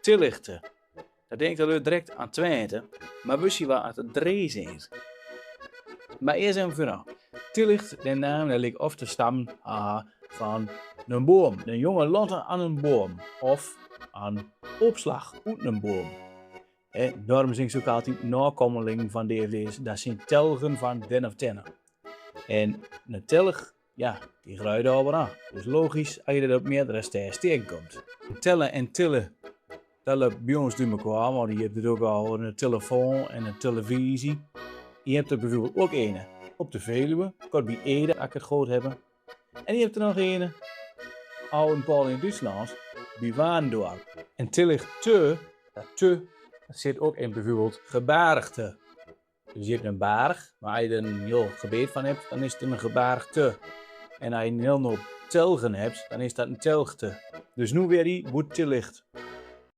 Tillichten. Dat denkt er direct aan Twente, maar wist je wat het Drees is? Maar eerst even vooral. Tillicht, de naam, dat lijkt of te stammen van een boom. Een jonge lotte aan een boom. Of aan opslag uit een boom. Daarom zijn ze ook altijd nakomelingen van DVD's. Dat zijn telgen van den of tenne. En een telg, ja, die gruiden al aan. Dus logisch als je er op meerdere stijlen tegenkomt. Tellen en tillen, dat loopt bij ons door elkaar, want je hebt het ook al een telefoon en een televisie. Je hebt er bijvoorbeeld ook een op de Veluwe, kort bij Ede, als ik het goed heb. En je hebt er nog een, al een paar in Duitsland, bij Waandorp. En tillig dat zit ook in bijvoorbeeld gebarigte. Dus je hebt een berg, maar als je er een heel gebied van hebt, dan is het een gebarigte. En als je een heel hoop telgen hebt, dan is dat een telgte. Dus nu weer die wordt tillicht.